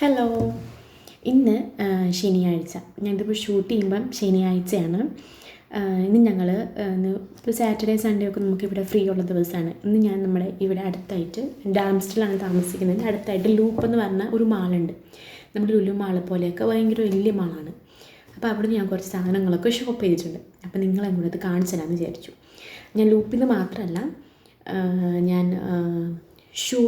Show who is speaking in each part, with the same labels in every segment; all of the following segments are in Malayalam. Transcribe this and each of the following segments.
Speaker 1: ഹലോ. ഇന്ന് ശനിയാഴ്ച. ഞാനിതിപ്പോൾ ഷൂട്ട് ചെയ്യുമ്പം ശനിയാഴ്ചയാണ്. ഇന്ന് ഞങ്ങൾ ഇപ്പോൾ സാറ്റർഡേ സൺഡേ ഒക്കെ നമുക്കിവിടെ ഫ്രീ ഉള്ള ദിവസമാണ്. ഇന്ന് ഞാൻ നമ്മുടെ ഇവിടെ അടുത്തായിട്ട് ഡാംസ്റ്റിലാണ് താമസിക്കുന്നത്. അടുത്തായിട്ട് ലൂപ്പ് എന്ന് പറഞ്ഞ ഒരു മാളുണ്ട്. നമ്മുടെ ലുലു മാള് പോലെയൊക്കെ ഭയങ്കര വലിയ മാളാണ്. അപ്പോൾ അവിടെ ഞാൻ കുറച്ച് സാധനങ്ങളൊക്കെ ഷോപ്പ് ചെയ്തിട്ടുണ്ട്. അപ്പോൾ നിങ്ങളെ കൂടെ അത് കാണിച്ചു തരാമെന്ന് വിചാരിച്ചു. ഞാൻ ലൂപ്പിൽ നിന്ന് മാത്രമല്ല, ഞാൻ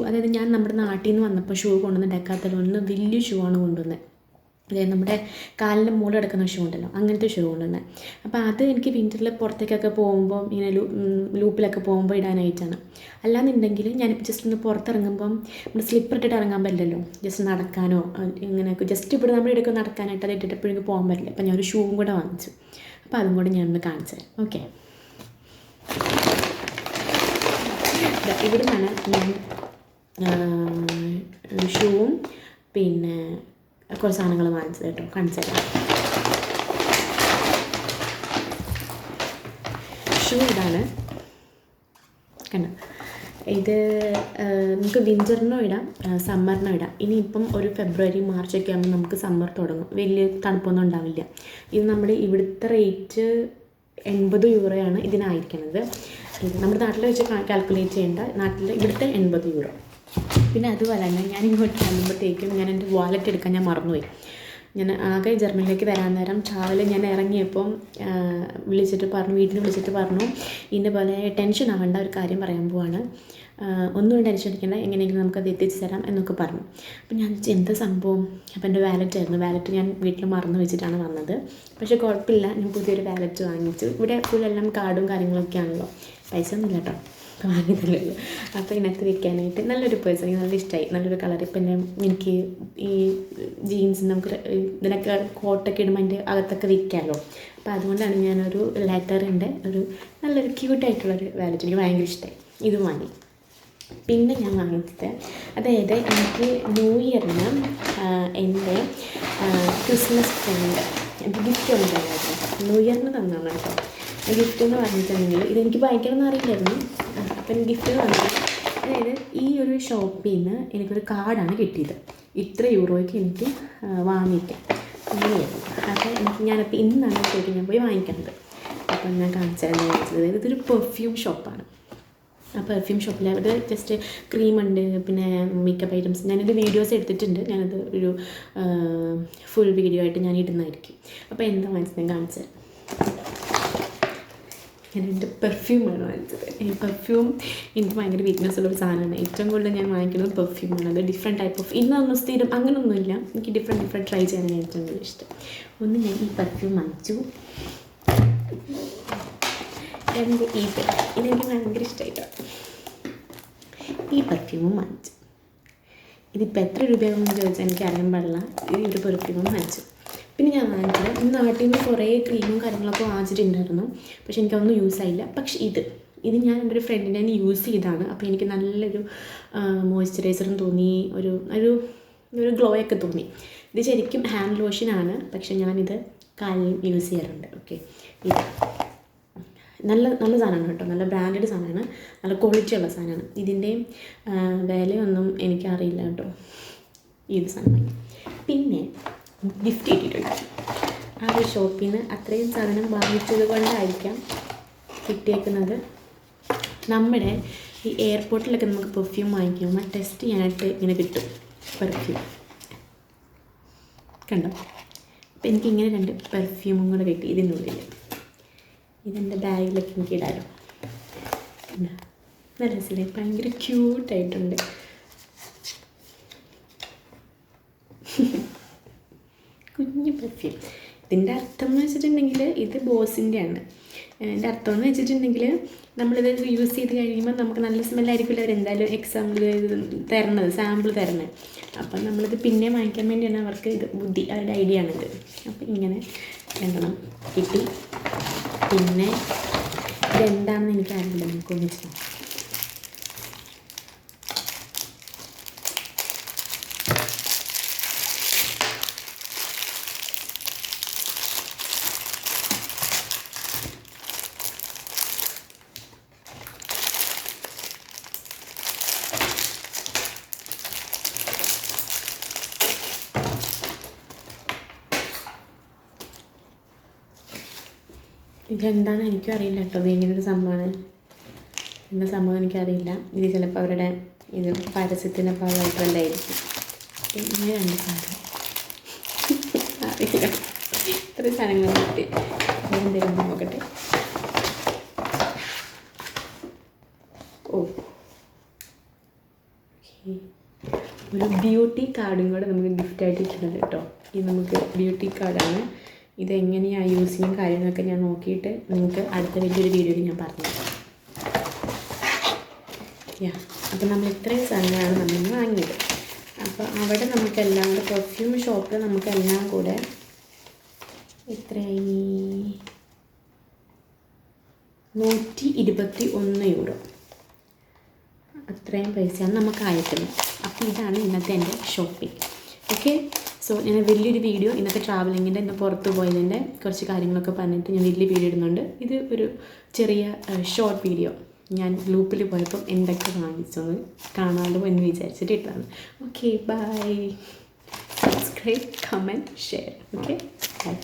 Speaker 1: അതായത് ഞാൻ നമ്മുടെ നാട്ടിൽ നിന്ന് വന്നപ്പോൾ കൊണ്ടുവന്ന് ഡെക്കാത്തലോണിൽ വലിയ ആണ് കൊണ്ടുവന്നത്. അതായത് നമ്മുടെ കാലിൻ്റെ മുകളിൽ കിടക്കുന്ന ഉണ്ടല്ലോ, അങ്ങനത്തെ കൊണ്ടുവന്നത്. അപ്പോൾ അത് എനിക്ക് വിൻ്ററിൽ പുറത്തേക്കൊക്കെ പോകുമ്പോൾ ഇങ്ങനെ ലൂപ്പിലൊക്കെ പോകുമ്പോൾ ഇടാനായിട്ടാണ്. അല്ലാന്നുണ്ടെങ്കിൽ ഞാനിപ്പോൾ ജസ്റ്റ് ഒന്ന് പുറത്തിറങ്ങുമ്പം നമ്മൾ സ്ലിപ്പർ ഇട്ടിട്ട് ഇറങ്ങാൻ പറ്റില്ലല്ലോ, ജസ്റ്റ് നടക്കാനോ ഇങ്ങനെയൊക്കെ ജസ്റ്റ് ഇവിടെ നമ്മൾ ഇടയ്ക്ക് നടക്കാനായിട്ട് അത് ഇട്ടിട്ട് എപ്പോഴും പോകാൻ പറ്റില്ല. അപ്പോൾ ഞാനൊരു ഷൂവും കൂടെ വാങ്ങിച്ചു. അപ്പോൾ അതും കൂടെ ഞാനൊന്ന് കാണിച്ചു തരാം. ഓക്കെ, ഇവിടെ നിന്നാണ് ഞാൻ ഷൂവും പിന്നെ കുറച്ച് സാധനങ്ങൾ വാങ്ങിച്ചത് കേട്ടോ. കാണിച്ചു തരാം. ഷൂ ഇതാണ് കണ്ടോ. ഇത് നമുക്ക് വിൻ്ററിനോ ഇടാം, സമ്മറിനോ ഇടാം. ഇനിയിപ്പം ഒരു ഫെബ്രുവരി മാർച്ചൊക്കെ ആകുമ്പോൾ നമുക്ക് സമ്മർ തുടങ്ങും. വലിയ തണുപ്പൊന്നും ഉണ്ടാവില്ല. ഇത് നമ്മുടെ ഇവിടുത്തെ റേറ്റ് 80 യൂറോയാണ് ഇതിനായിരിക്കുന്നത്. ഇത് നമ്മുടെ നാട്ടിൽ വെച്ച് കാൽക്കുലേറ്റ് ചെയ്യേണ്ട, ഇവിടുത്തെ 80 യൂറോ. പിന്നെ അതുപോലെ തന്നെ ഞാൻ ഇങ്ങോട്ട് വന്നപ്പോഴത്തേക്കും ഞാൻ എൻ്റെ വാലറ്റ് എടുക്കാൻ ഞാൻ മറന്നുപോയി. ഞാൻ ആകെ ജർമ്മനിലേക്ക് വരാൻ നേരം ട്രാവലിൽ ഞാൻ ഇറങ്ങിയപ്പം വീട്ടിൽ വിളിച്ചിട്ട് പറഞ്ഞു ഇന്ന പോലെ ടെൻഷൻ ആവേണ്ട, ഒരു കാര്യം പറയാൻ പോവാണ്, ഒന്നും ടെൻഷൻ അടിക്കേണ്ട, എങ്ങനെയെങ്കിലും നമുക്കത് എത്തിച്ച് തരാം എന്നൊക്കെ പറഞ്ഞു. അപ്പം ഞാൻ എന്താ സംഭവം. അപ്പോൾ എൻ്റെ വാലറ്റ് ഞാൻ വീട്ടിൽ മറന്നു വെച്ചിട്ടാണ് വന്നത്. പക്ഷേ കുഴപ്പമില്ല, ഞാൻ പുതിയൊരു വാലറ്റ് വാങ്ങിച്ചു. ഇവിടെ ഫുള്ളെല്ലാം കാർഡും കാര്യങ്ങളൊക്കെ ആണല്ലോ, പൈസ ഒന്നുമില്ല കേട്ടോ, വാങ്ങിയതല്ലോ. അപ്പോൾ ഇതിനകത്ത് വെക്കാനായിട്ട് നല്ലൊരു പേഴ്സ്, എനിക്ക് നല്ല ഇഷ്ടമായി, നല്ലൊരു കളർ. ഇപ്പം എനിക്ക് ഈ ജീൻസ് നമുക്ക് ഇതിനൊക്കെ കോട്ടൊക്കെ ഇടുമ്പോൾ അതിൻ്റെ അകത്തൊക്കെ വെക്കാമല്ലോ. അപ്പോൾ അതുകൊണ്ടാണ് ഞാനൊരു ലെതറിൻ്റെ നല്ലൊരു ക്യൂട്ടായിട്ടുള്ളൊരു വാലറ്റ്, എനിക്ക് ഭയങ്കര ഇഷ്ടമായി. ഇത് വാങ്ങി. പിന്നെ ഞാൻ വാങ്ങിച്ചത്, അതായത് എനിക്ക് ന്യൂ ഇയറിന് എൻ്റെ ക്രിസ്മസ് ഫ്രണ്ട് എനിക്ക് ഗിഫ്റ്റ് കൊണ്ടുതന്നായിരുന്നു. ന്യൂ ഇയറിന് തന്നാണ് കേട്ടോ. ഗിഫ്റ്റ് എന്ന് പറഞ്ഞിട്ടുണ്ടെങ്കിൽ ഇതെനിക്ക് ഭയങ്കരമൊന്നും അറിയില്ലായിരുന്നു. അപ്പം എനിക്ക് ഗിഫ്റ്റ് തന്നു. അതായത് ഈ ഒരു ഷോപ്പിൽ നിന്ന് എനിക്കൊരു കാർഡാണ് കിട്ടിയത്. ഇത്ര യൂറോയ്ക്ക് എനിക്ക് വാങ്ങിക്കാം അങ്ങനെയായിരുന്നു. അപ്പോൾ ഞാനപ്പോൾ ഇന്നാണ് ഞാൻ പോയി വാങ്ങിക്കുന്നത്. അപ്പം ഞാൻ കാണിച്ചായിരുന്നു വാങ്ങിച്ചത്. ഇതൊരു പെർഫ്യൂം ഷോപ്പാണ്. ആ പെർഫ്യൂം ഷോപ്പിൽ അവർ ജസ്റ്റ് ക്രീമുണ്ട്, പിന്നെ മേക്കപ്പ് ഐറ്റംസ്. ഞാനൊരു വീഡിയോസ് എടുത്തിട്ടുണ്ട്, ഞാനത് ഒരു ഫുൾ വീഡിയോ ആയിട്ട് ഞാൻ ഇടുന്നതായിരിക്കും. അപ്പോൾ എന്താ വാങ്ങിച്ചത് കാണിച്ചത്. ഞാൻ എൻ്റെ പെർഫ്യൂമാണ് വാങ്ങിച്ചത്. ഈ പെർഫ്യൂം എനിക്ക് ഭയങ്കര വീക്ക്നെസ് ഉള്ളൊരു സാധനമാണ്. ഏറ്റവും കൂടുതൽ ഞാൻ വാങ്ങിക്കുന്നത് പെർഫ്യൂമാണ്. അത് ഡിഫറെൻറ്റ് ടൈപ്പ് ഓഫ്, ഇന്നൊന്നും സ്ഥിരം അങ്ങനെയൊന്നുമില്ല, എനിക്ക് ഡിഫറെൻറ്റ് ട്രൈ ചെയ്യാനാണ് ഏറ്റവും കൂടുതൽ ഇഷ്ടം. ഒന്ന് ഞാൻ ഈ പെർഫ്യൂം വാങ്ങിച്ചു. ഇതെനിക്ക് ഭയങ്കര ഇഷ്ടമായിട്ടോ. ഈ പെർഫ്യൂമും വാങ്ങിച്ചു. ഇതിപ്പോൾ എത്ര രൂപയാകുമെന്ന് ചോദിച്ചാൽ എനിക്ക് അറിയാൻ പാടില്ല. ഒരു പെർഫ്യൂമും വാങ്ങിച്ചു. പിന്നെ ഞാൻ വാങ്ങിച്ചത് നാട്ടിൽ നിന്ന് കുറേ ക്രീമും കാര്യങ്ങളൊക്കെ വാങ്ങിച്ചിട്ടുണ്ടായിരുന്നു, പക്ഷെ എനിക്കൊന്നും യൂസ് ആയില്ല. പക്ഷെ ഇത് ഞാൻ എൻ്റെ ഒരു ഫ്രണ്ടിനെ യൂസ് ചെയ്താണ്. അപ്പോൾ എനിക്ക് നല്ലൊരു മോയ്സ്ചറൈസറും തോന്നി, ഒരു ഗ്ലോയൊക്കെ തോന്നി. ഇത് ശരിക്കും ഹാൻഡ് ലോഷനാണ്, പക്ഷെ ഞാനിത് കാലിൽ യൂസ് ചെയ്യാറുണ്ട്. ഓക്കെ, ഇത് നല്ല സാധനമാണ് കേട്ടോ, നല്ല ബ്രാൻഡഡ് സാധനമാണ്, നല്ല ക്വാളിറ്റി ഉള്ള സാധനമാണ്. ഇതിൻ്റെയും വിലയൊന്നും എനിക്കറിയില്ല കേട്ടോ. ഇത് സാധനം പിന്നെ ഗിഫ്റ്റ് കിട്ടിയിട്ടുണ്ട്. ആ ഒരു ഷോപ്പിൽ നിന്ന് അത്രയും സാധനം വാങ്ങിച്ചത് കൊണ്ടായിരിക്കാം കിട്ടിയേക്കുന്നത്. നമ്മുടെ ഈ എയർപോർട്ടിലൊക്കെ നമുക്ക് പെർഫ്യൂം വാങ്ങിക്കുമ്പോൾ ടെസ്റ്റ് ചെയ്യാനായിട്ട് ഇങ്ങനെ കിട്ടും പെർഫ്യൂം, കണ്ടോ. അപ്പോൾ എനിക്കിങ്ങനെ 2 പെർഫ്യൂമും കൂടെ കിട്ടി ഇതിനുള്ളിൽ. ഇതെൻ്റെ ബാഗിലൊക്കെ എനിക്ക് ഇടാലോ. നല്ല രസമില്ലേ, ഭയങ്കര ക്യൂട്ടായിട്ടുണ്ട്. കുഞ്ഞു പെർഫ്യൂം. ഇതിൻ്റെ അർത്ഥം എന്ന് വെച്ചിട്ടുണ്ടെങ്കിൽ ഇത് ബോസിൻ്റെയാണ്. ഇതിൻ്റെ അർത്ഥം എന്ന് വെച്ചിട്ടുണ്ടെങ്കിൽ നമ്മളിത് യൂസ് ചെയ്ത് കഴിയുമ്പോൾ നമുക്ക് നല്ല സ്മെല്ലായിരിക്കില്ല അവരെന്തായാലും എക്സാമ്പിൾ സാമ്പിൾ തരണേ. അപ്പം നമ്മളിത് പിന്നെ വാങ്ങിക്കാൻ വേണ്ടിയാണ് അവർക്ക് ഇത് അവരുടെ ഐഡിയ ആണിത്. അപ്പം ഇങ്ങനെ 2 കിട്ടി. പിന്നെ ഇതെന്താണെന്ന് എനിക്കറിയില്ല, നമുക്കൊന്ന് വെച്ചാൽ ഇതെന്താണെന്ന് എനിക്കും അറിയില്ല കേട്ടോ. ഇത് ഇങ്ങനൊരു സംഭവമാണ്. എന്താ സംഭവം എനിക്കറിയില്ല. ഇത് ചിലപ്പോൾ അവരുടെ ഇത് പരസ്യത്തിൻ്റെ ഭാഗമായിട്ടുണ്ടായിരിക്കും. ഇങ്ങനെ 2 സാധനം അറിയില്ല. ഇത്ര സാധനങ്ങൾ കിട്ടി. എന്തെങ്കിലും നോക്കട്ടെ. ഓക്കെ, ഒരു ബ്യൂട്ടി കാർഡും കൂടെ നമുക്ക് ഗിഫ്റ്റായിട്ട് കിട്ടുന്നുണ്ട് കേട്ടോ. ഇത് നമുക്ക് ബ്യൂട്ടി കാർഡാണ്. ഇതെങ്ങനെയാണ് യൂസ് ചെയ്യും കാര്യങ്ങളൊക്കെ ഞാൻ നോക്കിയിട്ട് നിങ്ങൾക്ക് അടുത്ത വലിയൊരു വീഡിയോയിൽ ഞാൻ പറഞ്ഞുതരാം. അപ്പോൾ നമ്മൾ ഇത്രയും സാധനങ്ങളാണ് നമ്മൾ വാങ്ങിയത്. അപ്പോൾ അവിടെ നമുക്കെല്ലാം കൂടെ പെർഫ്യൂം ഷോപ്പിൽ നമുക്കെല്ലാം കൂടെ എത്രയായി? 121 യൂറോ, അത്രയും പൈസയാണ് നമുക്ക് ആയിട്ടുള്ളത്. അപ്പോൾ ഇതാണ് ഇന്നത്തെ എൻ്റെ ഷോപ്പിംഗ്. ഓക്കെ, സോ ഞാൻ വലിയൊരു വീഡിയോ ഇന്നത്തെ ട്രാവലിങ്ങിൻ്റെ ഇന്ന് പുറത്ത് പോയതിൻ്റെ കുറച്ച് കാര്യങ്ങളൊക്കെ പറഞ്ഞിട്ട് ഞാൻ വലിയ വീഡിയോ ഇടുന്നുണ്ട്. ഇത് ഒരു ചെറിയ ഷോർട്ട് വീഡിയോ. ഞാൻ ലൂപ്പിൽ പോയപ്പോൾ എന്തൊക്കെ വാങ്ങിച്ചെന്ന് കാണാണ്ട് എന്ന് വിചാരിച്ചിട്ട് ഇട്ടതാണ്. Okay, bye. Subscribe, comment, share. Okay, by.